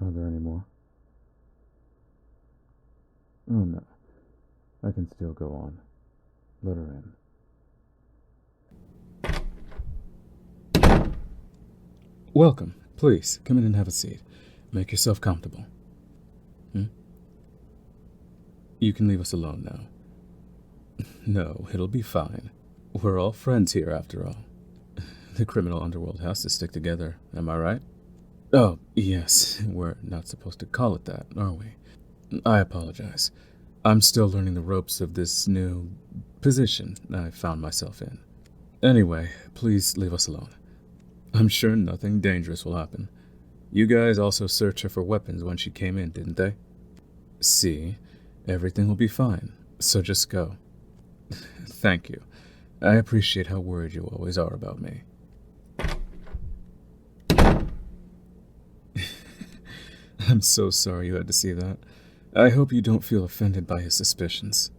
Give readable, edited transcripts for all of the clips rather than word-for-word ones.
Are there any more? Oh no, I can still go on. Let her in. Welcome. Please, come in and have a seat. Make yourself comfortable. You can leave us alone now. No, it'll be fine. We're all friends here, after all. The criminal underworld has to stick together, am I right? Oh, yes, we're not supposed to call it that, are we? I apologize. I'm still learning the ropes of this new position I found myself in. Anyway, please leave us alone. I'm sure nothing dangerous will happen. You guys also searched her for weapons when she came in, didn't they? See, everything will be fine, so just go. Thank you. I appreciate how worried you always are about me. I'm so sorry you had to see that. I hope you don't feel offended by his suspicions.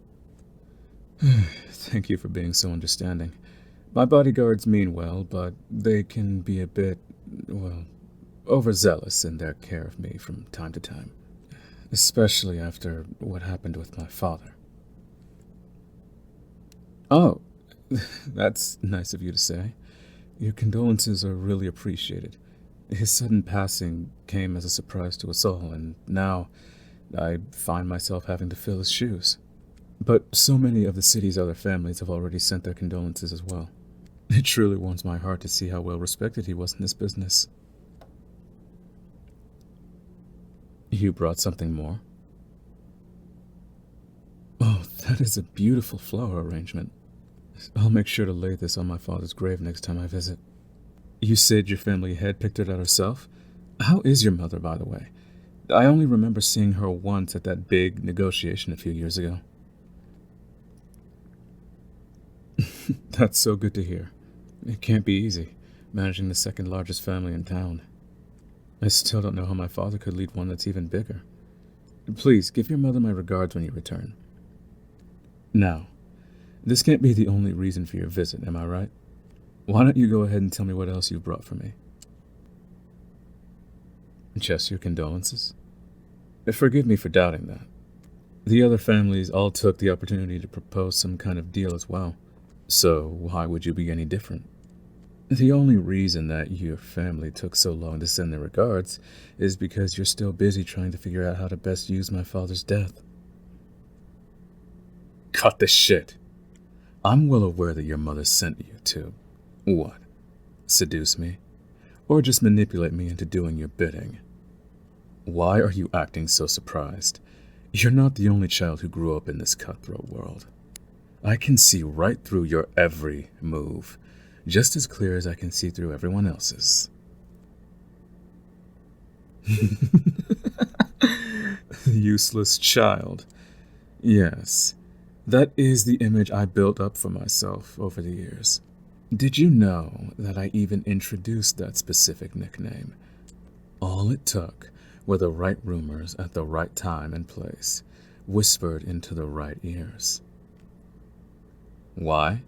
Thank you for being so understanding. My bodyguards mean well, but they can be a bit, well, overzealous in their care of me from time to time. Especially after what happened with my father. Oh, that's nice of you to say. Your condolences are really appreciated. His sudden passing came as a surprise to us all, and now I find myself having to fill his shoes. But so many of the city's other families have already sent their condolences as well. It truly warms my heart to see how well respected he was in this business. You brought something more? Oh, that is a beautiful flower arrangement. I'll make sure to lay this on my father's grave next time I visit. You said your family head picked it out herself? How is your mother, by the way? I only remember seeing her once at that big negotiation a few years ago. That's so good to hear. It can't be easy, managing the second largest family in town. I still don't know how my father could lead one that's even bigger. Please, give your mother my regards when you return. Now, this can't be the only reason for your visit, am I right? Why don't you go ahead and tell me what else you've brought for me? Just your condolences? Forgive me for doubting that. The other families all took the opportunity to propose some kind of deal as well. So why would you be any different? The only reason that your family took so long to send their regards is because you're still busy trying to figure out how to best use my father's death. Cut the shit. I'm well aware that your mother sent you to, what, seduce me? Or just manipulate me into doing your bidding? Why are you acting so surprised? You're not the only child who grew up in this cutthroat world. I can see right through your every move, just as clear as I can see through everyone else's. Useless child. Yes, that is the image I built up for myself over the years. Did you know that I even introduced that specific nickname? All it took were the right rumors at the right time and place, whispered into the right ears. Why?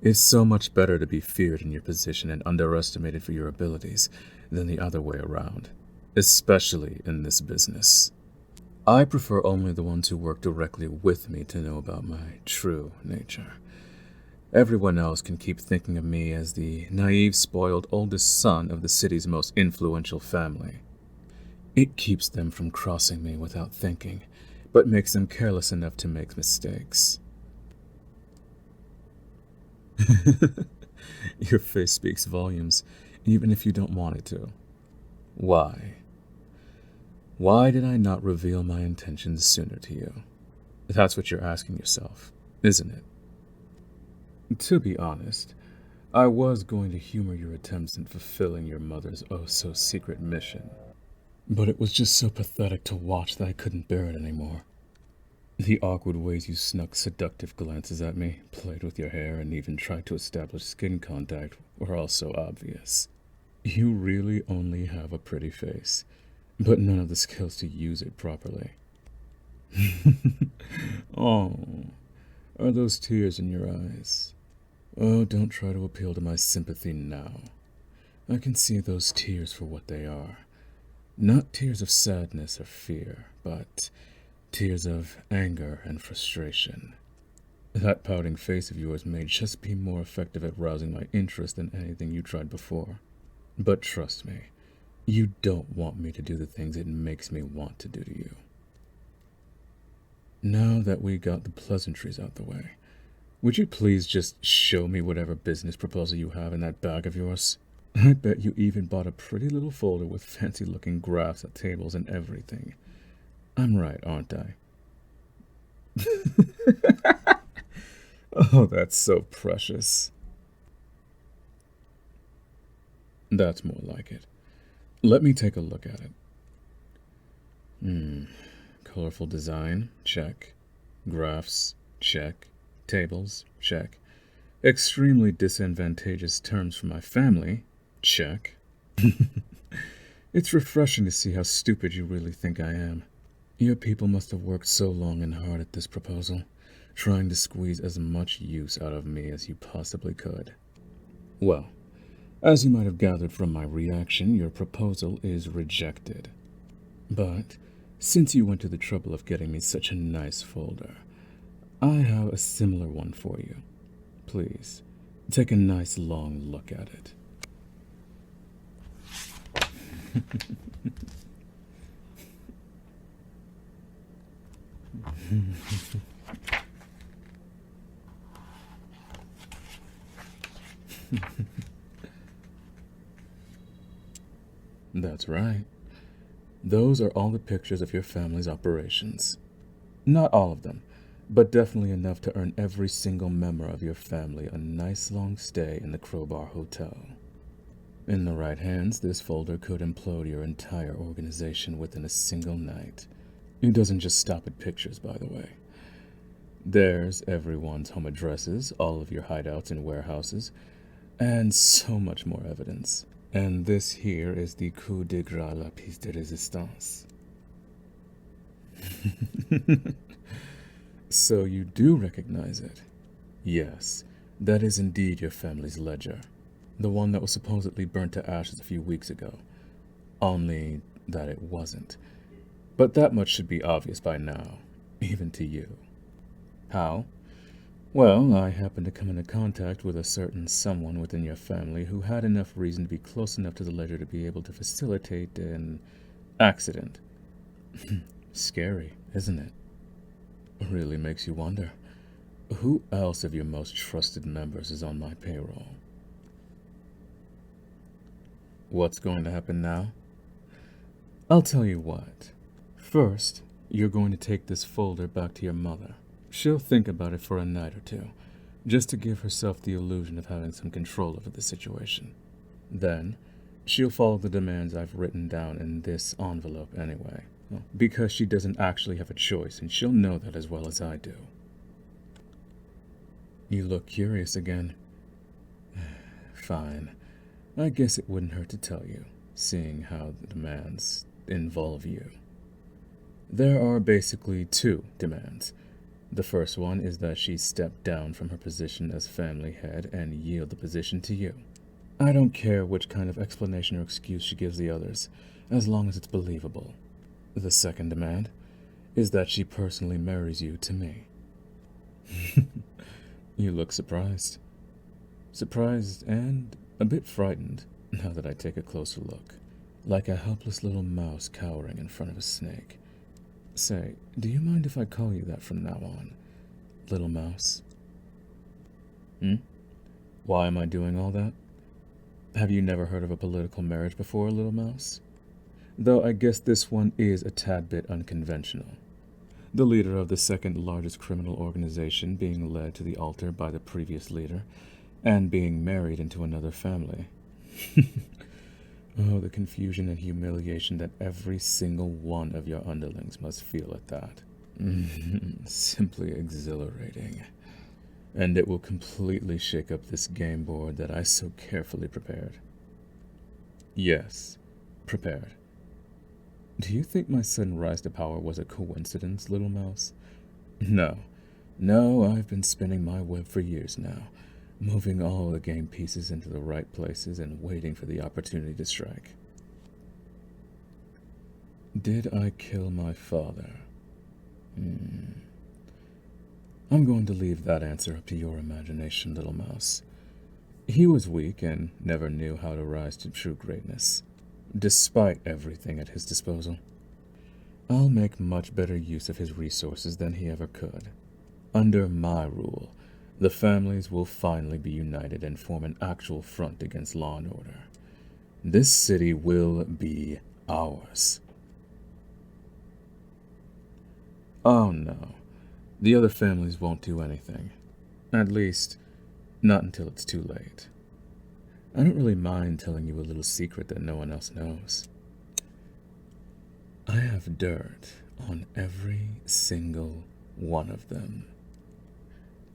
It's so much better to be feared in your position and underestimated for your abilities than the other way around, especially in this business. I prefer only the ones who work directly with me to know about my true nature. Everyone else can keep thinking of me as the naive, spoiled oldest son of the city's most influential family. It keeps them from crossing me without thinking, but makes them careless enough to make mistakes. Your face speaks volumes, even if you don't want it to. Why? Why did I not reveal my intentions sooner to you? That's what you're asking yourself, isn't it? To be honest, I was going to humor your attempts in fulfilling your mother's oh-so-secret mission. But it was just so pathetic to watch that I couldn't bear it anymore. The awkward ways you snuck seductive glances at me, played with your hair, and even tried to establish skin contact were all so obvious. You really only have a pretty face, but none of the skills to use it properly. Oh, are those tears in your eyes? Oh, don't try to appeal to my sympathy now. I can see those tears for what they are. Not tears of sadness or fear, but tears of anger and frustration. That pouting face of yours may just be more effective at rousing my interest than anything you tried before. But trust me, you don't want me to do the things it makes me want to do to you. Now that we got the pleasantries out the way, would you please just show me whatever business proposal you have in that bag of yours? I bet you even bought a pretty little folder with fancy-looking graphs at tables and everything. I'm right, aren't I? Oh, that's so precious. That's more like it. Let me take a look at it. Colorful design, check. Graphs, check. Tables, check. Extremely disadvantageous terms for my family, check. It's refreshing to see how stupid you really think I am. Your people must have worked so long and hard at this proposal, trying to squeeze as much use out of me as you possibly could. Well, as you might have gathered from my reaction, your proposal is rejected. But since you went to the trouble of getting me such a nice folder, I have a similar one for you. Please, take a nice long look at it. That's right. Those are all the pictures of your family's operations. Not all of them, but definitely enough to earn every single member of your family a nice long stay in the Crowbar Hotel. In the right hands, this folder could implode your entire organization within a single night. It doesn't just stop at pictures, by the way. There's everyone's home addresses, all of your hideouts and warehouses, and so much more evidence. And this here is the coup de grace la pièce de résistance. So you do recognize it? Yes, that is indeed your family's ledger. The one that was supposedly burnt to ashes a few weeks ago. Only that it wasn't. But that much should be obvious by now, even to you. How? Well, I happened to come into contact with a certain someone within your family who had enough reason to be close enough to the ledger to be able to facilitate an accident. Scary, isn't it? Really makes you wonder. Who else of your most trusted members is on my payroll? What's going to happen now? I'll tell you what. First, you're going to take this folder back to your mother. She'll think about it for a night or two, just to give herself the illusion of having some control over the situation. Then, she'll follow the demands I've written down in this envelope anyway, because she doesn't actually have a choice, and she'll know that as well as I do. You look curious again. Fine. I guess it wouldn't hurt to tell you, seeing how the demands involve you. There are basically two demands. The first one is that she step down from her position as family head and yield the position to you. I don't care which kind of explanation or excuse she gives the others, as long as it's believable. The second demand is that she personally marries you to me. You look surprised. Surprised and a bit frightened, now that I take a closer look. Like a helpless little mouse cowering in front of a snake. Say, do you mind if I call you that from now on? Little mouse? Why am I doing all that? Have you never heard of a political marriage before, little mouse? Though I guess this one is a tad bit unconventional. The leader of the second largest criminal organization being led to the altar by the previous leader, and being married into another family. Oh, the confusion and humiliation that every single one of your underlings must feel at that. Simply exhilarating. And it will completely shake up this game board that I so carefully prepared. Yes, prepared. Do you think my sudden rise to power was a coincidence, little mouse? No, I've been spinning my web for years now, moving all the game pieces into the right places and waiting for the opportunity to strike. Did I kill my father? I'm going to leave that answer up to your imagination, little mouse. He was weak and never knew how to rise to true greatness, despite everything at his disposal. I'll make much better use of his resources than he ever could. Under my rule, the families will finally be united and form an actual front against law and order. This city will be ours. Oh no, the other families won't do anything. At least, not until it's too late. I don't really mind telling you a little secret that no one else knows. I have dirt on every single one of them.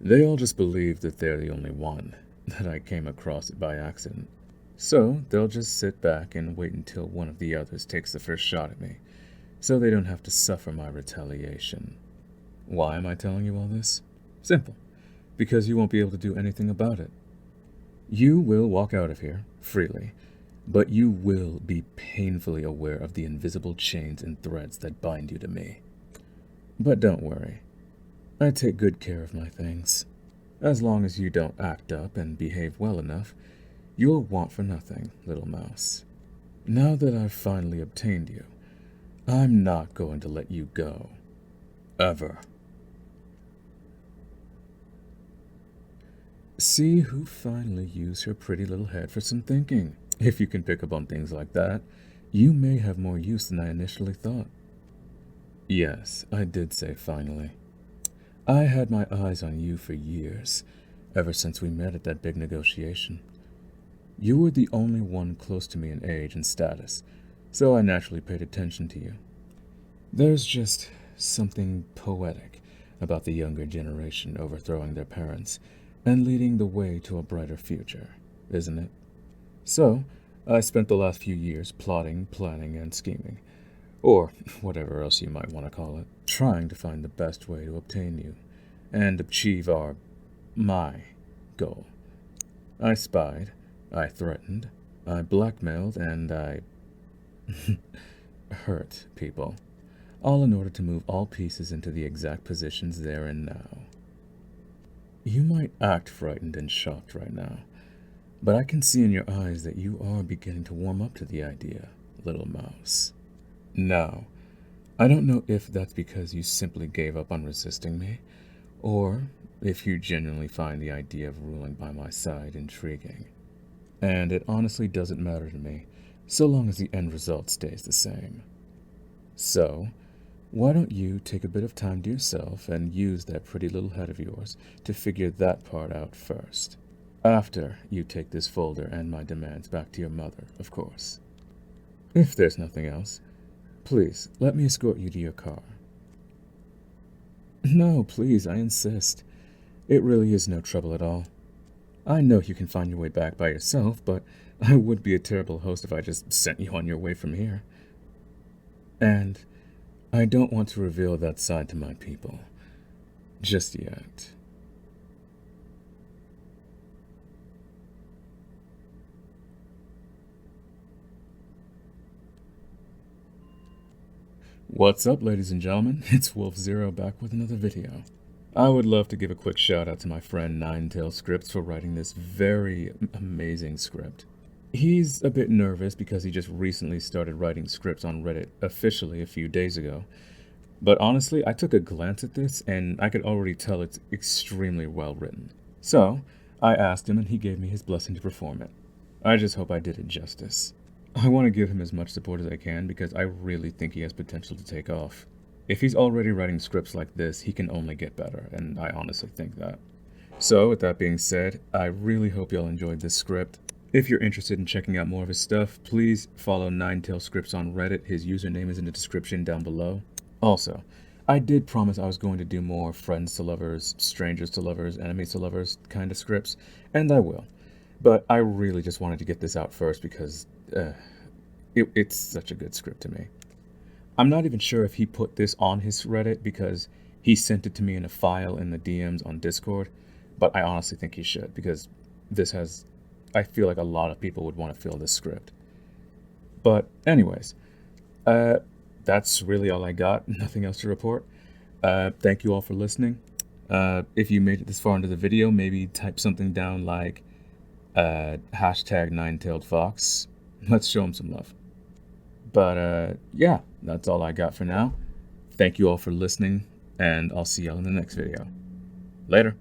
They all just believe that they're the only one, that I came across it by accident. So they'll just sit back and wait until one of the others takes the first shot at me, so they don't have to suffer my retaliation. Why am I telling you all this? Simple. Because you won't be able to do anything about it. You will walk out of here, freely, but you will be painfully aware of the invisible chains and threads that bind you to me. But don't worry. I take good care of my things. As long as you don't act up and behave well enough, you'll want for nothing, little mouse. Now that I've finally obtained you, I'm not going to let you go. Ever. See who finally used her pretty little head for some thinking. If you can pick up on things like that, you may have more use than I initially thought. Yes, I did say finally. I had my eyes on you for years, ever since we met at that big negotiation. You were the only one close to me in age and status, so I naturally paid attention to you. There's just something poetic about the younger generation overthrowing their parents and leading the way to a brighter future, isn't it? So, I spent the last few years plotting, planning, and scheming, or whatever else you might want to call it, trying to find the best way to obtain you and achieve my goal. I spied, I threatened, I blackmailed, and I hurt people, all in order to move all pieces into the exact positions they're in now. You might act frightened and shocked right now, but I can see in your eyes that you are beginning to warm up to the idea, little mouse. Now, I don't know if that's because you simply gave up on resisting me, or if you genuinely find the idea of ruling by my side intriguing. And it honestly doesn't matter to me, so long as the end result stays the same. So, why don't you take a bit of time to yourself and use that pretty little head of yours to figure that part out first? After you take this folder and my demands back to your mother, of course. If there's nothing else, please let me escort you to your car. No, please, I insist. It really is no trouble at all. I know you can find your way back by yourself, but I would be a terrible host if I just sent you on your way from here. And I don't want to reveal that side to my people. Just yet. What's up, ladies and gentlemen? It's Wolf Zero back with another video. I would love to give a quick shout out to my friend NineTalesScripts for writing this very amazing script. He's a bit nervous because he just recently started writing scripts on Reddit officially a few days ago. But honestly, I took a glance at this and I could already tell it's extremely well written. So, I asked him and he gave me his blessing to perform it. I just hope I did it justice. I want to give him as much support as I can because I really think he has potential to take off. If he's already writing scripts like this, he can only get better, and I honestly think that. So, with that being said, I really hope y'all enjoyed this script. If you're interested in checking out more of his stuff, please follow NineTalesScripts on Reddit. His username is in the description down below. Also, I did promise I was going to do more friends to lovers, strangers to lovers, enemies to lovers kind of scripts, and I will. But I really just wanted to get this out first because it's such a good script to me. I'm not even sure if he put this on his Reddit because he sent it to me in a file in the DMs on Discord, but I honestly think he should because I feel like a lot of people would want to fill this script. But anyways, that's really all I got. Nothing else to report. Thank you all for listening. If you made it this far into the video, maybe type something down like hashtag nine-tailed fox. Let's show him some love. But yeah, that's all I got for now. Thank you all for listening, and I'll see y'all in the next video. Later.